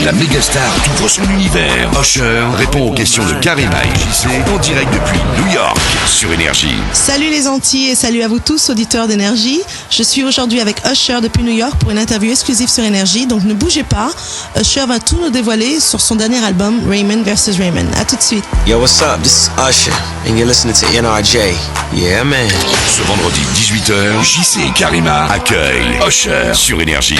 La mégastar t'ouvre son univers. Usher répond aux questions de Karima et JC en direct depuis New York sur Énergie. Salut les Antillais et salut à vous tous, auditeurs d'Énergie. Je suis aujourd'hui avec Usher depuis New York pour une interview exclusive sur Énergie, donc ne bougez pas. Usher va tout nous dévoiler sur son dernier album, Raymond vs. Raymond. À tout de suite. Yo, what's up? This is Usher, and you're listening to NRJ. Yeah, man. Ce vendredi 18h, JC et Karima accueillent Usher sur Énergie.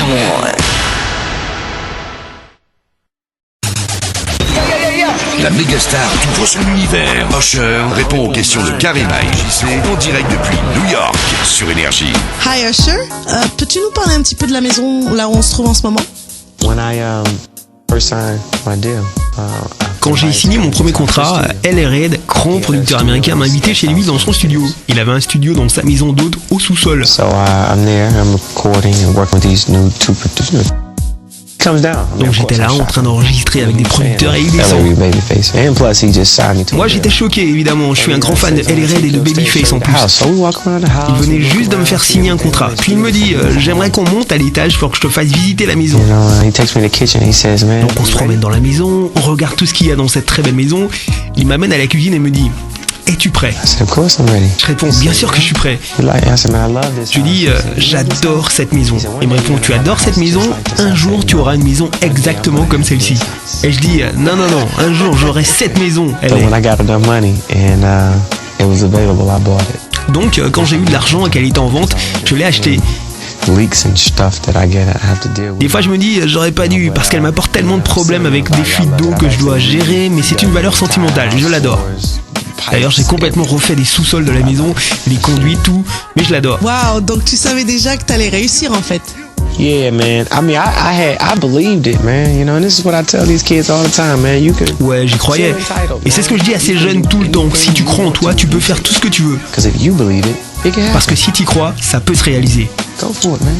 La mégastar t'ouvre son univers. Usher répond aux questions de Karima et JC en direct depuis New York sur Énergie. Hi Usher, peux-tu nous parler un petit peu de la maison là où on se trouve en ce moment? Quand j'ai signé mon premier contrat, L.A. Reid, grand producteur américain, m'a invité chez lui dans son studio. Il avait un studio dans sa maison d'hôte au sous-sol. Donc j'étais là en train d'enregistrer avec des producteurs et il descend. Moi j'étais choqué évidemment, je suis un grand fan de L.A. Reid et de Babyface en plus. Il venait juste de me faire signer un contrat. Puis il me dit j'aimerais qu'on monte à l'étage pour que je te fasse visiter la maison. Donc on se promène dans la maison, on regarde tout ce qu'il y a dans cette très belle maison. Il m'amène à la cuisine et me dit es-tu prêt? Je réponds bien sûr que je suis prêt. Je lui dis j'adore cette maison. Il me répond tu adores cette maison? Un jour tu auras une maison exactement comme celle-ci. Et je dis non, un jour j'aurai cette maison. Donc quand j'ai eu de l'argent et qu'elle était en vente, je l'ai achetée. Des fois je me dis j'aurais pas dû parce qu'elle m'apporte tellement de problèmes avec des fuites d'eau que je dois gérer, mais c'est une valeur sentimentale, je l'adore. D'ailleurs j'ai complètement refait des sous-sols de la maison, les conduits, tout, mais je l'adore. Waouh, donc tu savais déjà que t'allais réussir en fait. Yeah, man. I believed it, man. You know, and this is what I tell these kids all the time, man. Ouais, j'y croyais. Et c'est ce que je dis à ces jeunes tout le temps. Si tu crois en toi, tu peux faire tout ce que tu veux. Parce que si tu y crois, ça peut se réaliser. Go for it, man.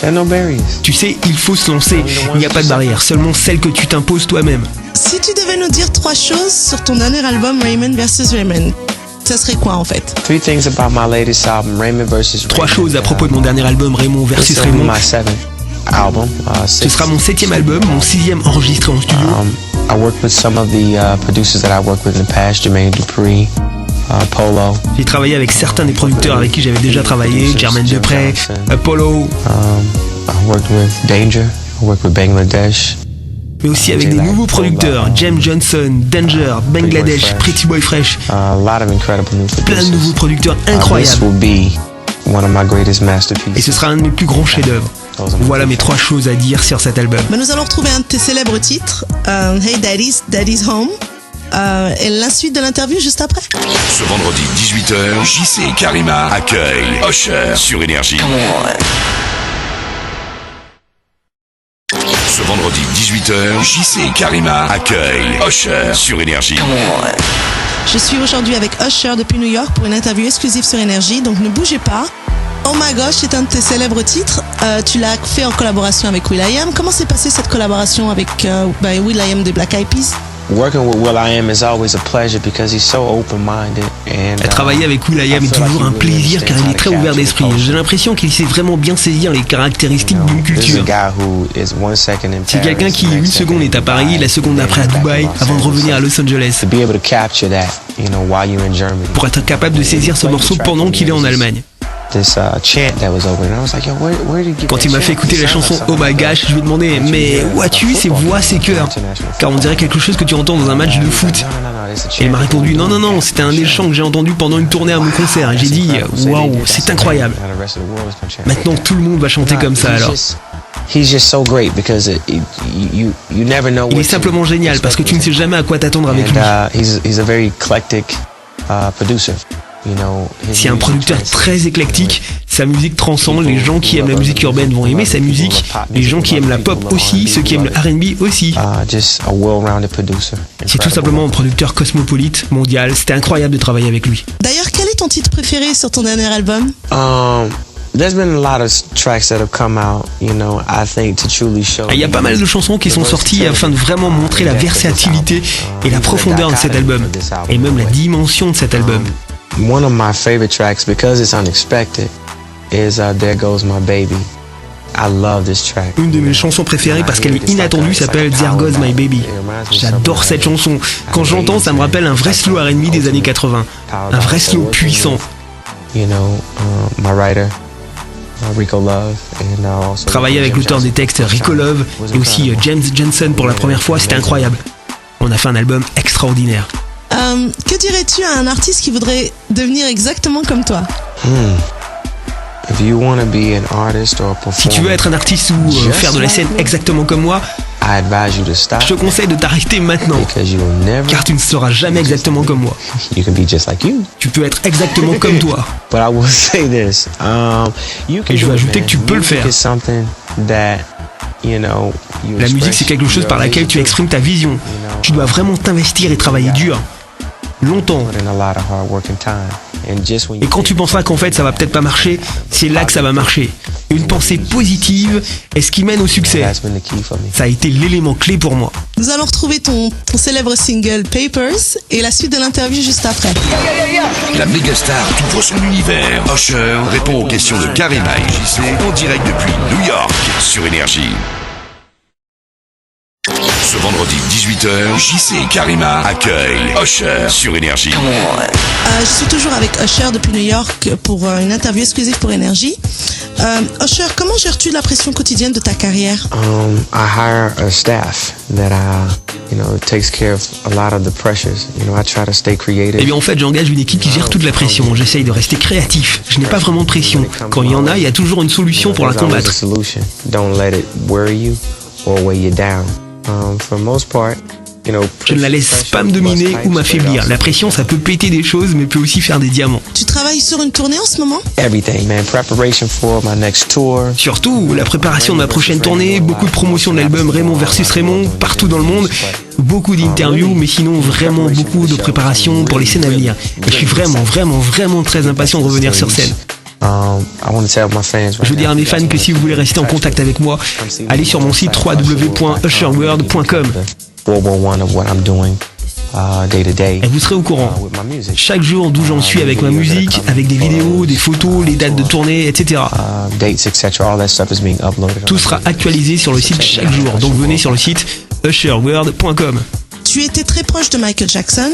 There are no barriers. Tu sais, il faut se lancer. Il n'y a pas de barrière, seulement celle que tu t'imposes toi-même. Si tu devais nous dire 3 choses sur ton dernier album Raymond vs. Raymond, ça serait quoi en fait? 3 choses à propos de mon dernier album Raymond vs. Raymond. Ce sera mon 7e album, mon 6e enregistré en studio. I worked with some of the producers that I worked with in the past, Jermaine Dupri, Polo. J'ai travaillé avec certains des producteurs avec qui j'avais déjà travaillé, Jermaine Dupri, Polo. I worked with Danger, I worked with Bangladesh. Mais aussi avec des nouveaux producteurs, James Johnson, Danger, Bangladesh, Pretty Boy Fresh. Plein de nouveaux producteurs incroyables. Et ce sera un de mes plus grands chefs-d'œuvre. Voilà mes 3 choses à dire sur cet album. Nous allons retrouver un de tes célèbres titres, Hey Daddy's Home. Et la suite de l'interview juste après. Ce vendredi 18h, JC et Karima accueillent Usher sur Énergie. Ce vendredi 18h, JC et Karima accueillent Usher sur Énergie. Je suis aujourd'hui avec Usher depuis New York pour une interview exclusive sur Énergie, donc ne bougez pas. Oh my gosh, c'est un de tes célèbres titres. Tu l'as fait en collaboration avec will.i.am. Comment s'est passée cette collaboration avec will.i.am des Black Eyed Peas? Travailler avec will.i.am est toujours un plaisir car il est très ouvert d'esprit. J'ai l'impression qu'il sait vraiment bien saisir les caractéristiques d'une culture. C'est quelqu'un qui, une seconde est à Paris, la seconde d'après à Dubaï, avant de revenir à Los Angeles. Pour être capable de saisir ce morceau pendant qu'il est en Allemagne. Quand il m'a fait écouter la chanson Oh My Gosh, je lui ai demandé mais où as-tu ces voix, ces chœurs? Car on dirait quelque chose que tu entends dans un match de foot. Et il m'a répondu non, c'était un des chants que j'ai entendu pendant une tournée à mon concert. Et j'ai dit waouh, c'est incroyable. Maintenant tout le monde va chanter comme ça alors. Il est simplement génial parce que tu ne sais jamais à quoi t'attendre avec lui. C'est un producteur très éclectique, sa musique transcende, les gens qui aiment la musique urbaine vont aimer sa musique, les gens qui aiment la pop aussi, ceux qui aiment le R&B aussi. C'est tout simplement un producteur cosmopolite, mondial, c'était incroyable de travailler avec lui. D'ailleurs, quel est ton titre préféré sur ton dernier album? Il y a pas mal de chansons qui sont sorties afin de vraiment montrer la versatilité et la profondeur de cet album, et même la dimension de cet album. One of my favorite tracks, because it's unexpected, is There Goes My Baby. Une de mes chansons préférées parce qu'elle est inattendue s'appelle There Goes My Baby. J'adore cette chanson. Quand j'entends, ça me rappelle un vrai slow R&B des années 80. Un vrai slow puissant. Travailler avec l'auteur des textes Rico Love et aussi James Jensen pour la première fois, c'était incroyable. On a fait un album extraordinaire. Que dirais-tu à un artiste qui voudrait devenir exactement comme toi? Si tu veux être un artiste ou faire de la scène exactement comme moi, je te conseille de t'arrêter maintenant, car tu ne seras jamais exactement comme moi. Tu peux être exactement comme toi. Et je veux ajouter que tu peux le faire. La musique, c'est quelque chose par laquelle tu exprimes ta vision. Tu dois vraiment t'investir et travailler dur, longtemps. Et quand tu penseras qu'en fait ça va peut-être pas marcher, c'est là que ça va marcher. Une pensée positive est ce qui mène au succès. Ça a été l'élément clé pour moi. Nous allons retrouver ton célèbre single Papers et la suite de l'interview juste après. La mégastar ouvre son univers. Usher répond aux questions de Karima et JC en direct depuis New York sur Énergie. Ce vendredi 18h, JC et Karima accueillent Usher sur Énergie. Je suis toujours avec Usher depuis New York pour une interview exclusive pour Énergie. Usher, comment gères-tu la pression quotidienne de ta carrière? I hire a staff that takes care of a lot of the pressures. I try to stay creative. Eh bien en fait, j'engage une équipe qui gère toute la pression. J'essaye de rester créatif. Je n'ai pas vraiment de pression. Quand il y en a, il y a toujours une solution pour la combattre. Don't let it worry you or weigh you down. For the most part, je ne la laisse pas me dominer ou m'affaiblir. La pression, ça peut péter des choses, mais peut aussi faire des diamants. Tu travailles sur une tournée en ce moment? Everything, man. Preparation for my next tour. Surtout, la préparation de ma prochaine tournée, beaucoup de promotions de l'album Raymond vs Raymond, partout dans le monde, beaucoup d'interviews, mais sinon vraiment beaucoup de préparation pour les scènes à venir. Et je suis vraiment très impatient de revenir sur scène. Je veux dire à mes fans que si vous voulez rester en contact avec moi, allez sur mon site www.usherworld.com. Et vous serez au courant chaque jour d'où j'en suis avec ma musique, avec des vidéos, des photos, les dates de tournée, etc. Tout sera actualisé sur le site chaque jour, donc venez sur le site usherworld.com. Tu étais très proche de Michael Jackson.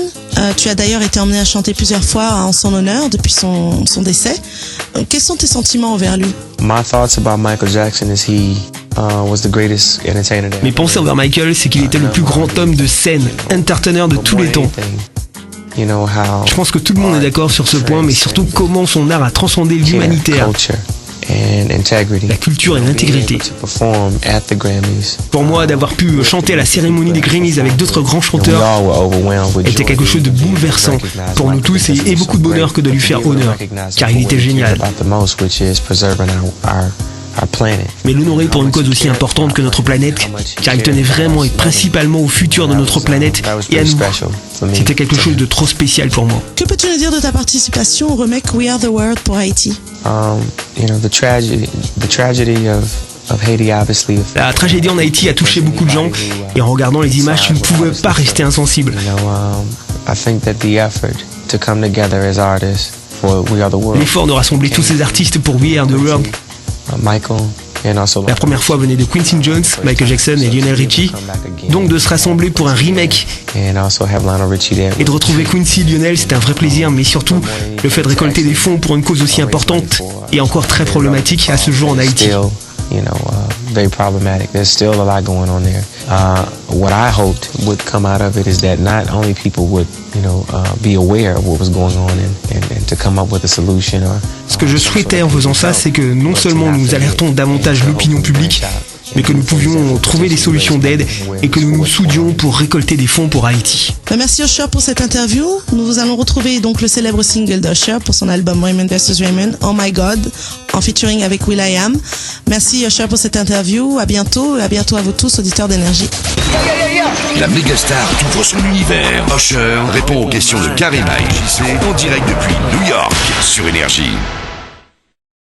Tu as d'ailleurs été emmené à chanter plusieurs fois en son honneur depuis son décès. Quels sont tes sentiments envers lui? Mes pensées envers Michael, c'est qu'il était le plus grand homme de scène, entertainer de tous les temps. Je pense que tout le monde est d'accord sur ce point, mais surtout comment son art a transcendé l'humanitaire, la culture et l'intégrité. Pour moi, d'avoir pu chanter à la cérémonie des Grammys avec d'autres grands chanteurs était quelque chose de bouleversant pour nous tous et beaucoup de bonheur que de lui faire honneur, car il était génial. Mais l'honorer pour une cause aussi importante que notre planète, car il tenait vraiment et principalement au futur de notre planète et à nous. C'était quelque chose de trop spécial pour moi. Que peux-tu nous dire de ta participation au remake We Are the World pour Haïti? La tragédie en Haïti a touché beaucoup de gens et en regardant les images, tu ne pouvais pas rester insensible. L'effort de rassembler tous ces artistes pour We Are the World. La première fois venait de Quincy Jones, Michael Jackson et Lionel Richie, donc de se rassembler pour un remake et de retrouver Quincy, Lionel, c'est un vrai plaisir, mais surtout le fait de récolter des fonds pour une cause aussi importante et encore très problématique à ce jour en Haïti. Very problematic. There's still a lot going on there. What I hoped would come out of it is that not only people would, be aware of what was going on and to come up with a solution. Ce que je souhaitais en faisant ça, c'est que non seulement nous alertons davantage l'opinion publique, mais que nous pouvions trouver des solutions d'aide et que nous nous soudions pour récolter des fonds pour Haïti. Merci Usher pour cette interview. Nous allons retrouver donc le célèbre single d'Usher pour son album Raymond vs Raymond, Oh My God, en featuring avec will.i.am. Merci Usher pour cette interview. À bientôt à vous tous, auditeurs d'Énergie. La mégastar ouvre son univers. Usher répond aux questions de Karima et JC en direct depuis New York sur Énergie.